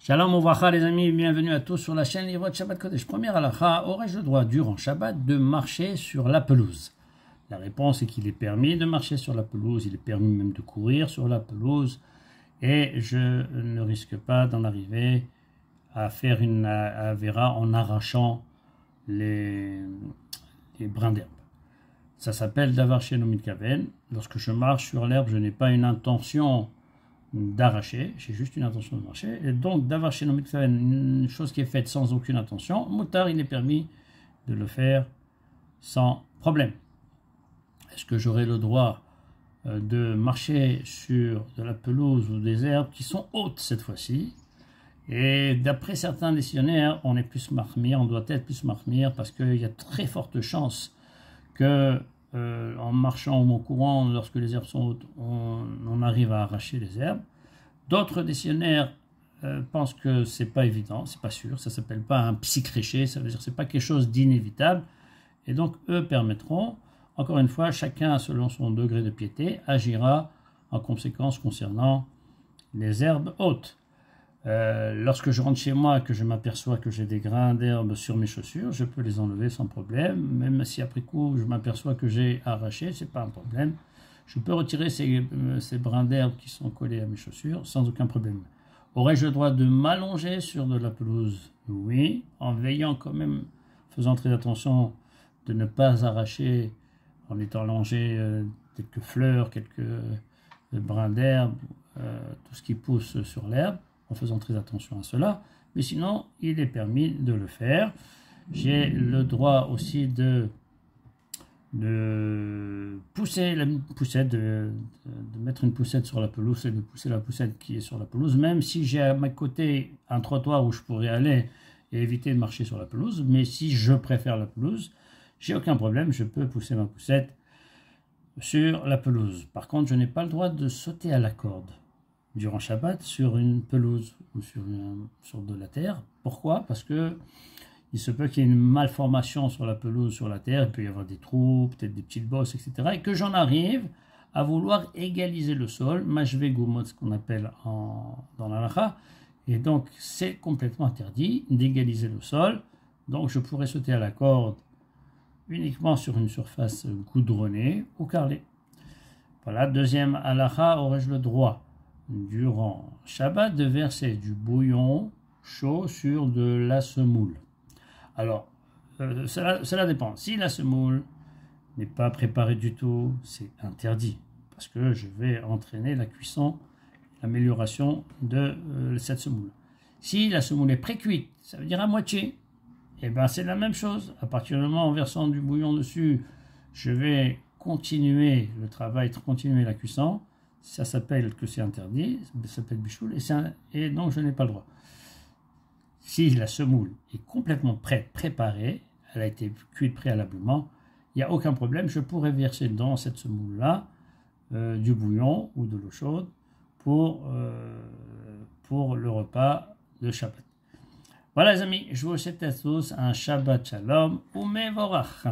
Shalom ouvracha les amis, bienvenue à tous sur la chaîne Livrot Shabbat Kodesh. Première halakha, aurais-je le droit durant Shabbat de marcher sur la pelouse? La réponse est qu'il est permis de marcher sur la pelouse, il est permis même de courir sur la pelouse et je ne risque pas d'en arriver à faire une avéra en arrachant les brins d'herbe. Ça s'appelle davar she'eino mitkaven. Lorsque je marche sur l'herbe, je n'ai pas une intention d'arracher, j'ai juste une intention de marcher, et donc davar she'eino mitkaven, une chose qui est faite sans aucune intention, mutar, il est permis de le faire sans problème. Est-ce que j'aurai le droit de marcher sur de la pelouse ou des herbes qui sont hautes cette fois-ci? Et d'après certains décisionnaires, on est plus marmire, on doit être plus marmire parce qu'il y a très forte chance que en marchant ou en courant, lorsque les herbes sont hautes, on arrive à arracher les herbes. D'autres décisionnaires pensent que c'est pas évident, c'est pas sûr, ça s'appelle pas un psychréché, ça veut dire que c'est pas quelque chose d'inévitable. Et donc eux permettront, encore une fois, chacun selon son degré de piété, agira en conséquence concernant les herbes hautes. Lorsque je rentre chez moi et que je m'aperçois que j'ai des grains d'herbe sur mes chaussures, je peux les enlever sans problème, même si après coup je m'aperçois que j'ai arraché, c'est pas un problème. Je peux retirer ces brins d'herbe qui sont collés à mes chaussures sans aucun problème. Aurais-je le droit de m'allonger sur de la pelouse? Oui, en veillant quand même, faisant très attention de ne pas arracher en étant allongé quelques fleurs, quelques brins d'herbe, tout ce qui pousse sur l'herbe, en faisant très attention à cela, mais sinon il est permis de le faire. J'ai le droit aussi de pousser la poussette, de mettre une poussette sur la pelouse et de pousser la poussette qui est sur la pelouse, même si j'ai à ma côté un trottoir où je pourrais aller et éviter de marcher sur la pelouse, mais si je préfère la pelouse, j'ai aucun problème, je peux pousser ma poussette sur la pelouse. Par contre, je n'ai pas le droit de sauter à la corde durant Shabbat sur une pelouse ou sur de la terre. Pourquoi? Parce que il se peut qu'il y ait une malformation sur la pelouse, sur la terre, il peut y avoir des trous, peut-être des petites bosses, etc. Et que j'en arrive à vouloir égaliser le sol, mashve gumot, ce qu'on appelle dans l'halakha. Et donc c'est complètement interdit d'égaliser le sol. Donc je pourrais sauter à la corde uniquement sur une surface goudronnée ou carrelée. Voilà, deuxième halakha, aurais-je le droit durant Shabbat de verser du bouillon chaud sur de la semoule? Alors, cela dépend. Si la semoule n'est pas préparée du tout, c'est interdit, parce que je vais entraîner la cuisson, l'amélioration de cette semoule. Si la semoule est pré-cuite, ça veut dire à moitié, et bien c'est la même chose. À partir du moment où en versant du bouillon dessus, je vais continuer le travail, continuer la cuisson. Ça s'appelle que c'est interdit, ça s'appelle bichoul, et donc je n'ai pas le droit. Si la semoule est complètement prête, préparée, elle a été cuite préalablement, il n'y a aucun problème, je pourrais verser dans cette semoule-là du bouillon ou de l'eau chaude pour le repas de Shabbat. Voilà les amis, je vous souhaite à tous un Shabbat Shalom ou Mevorach.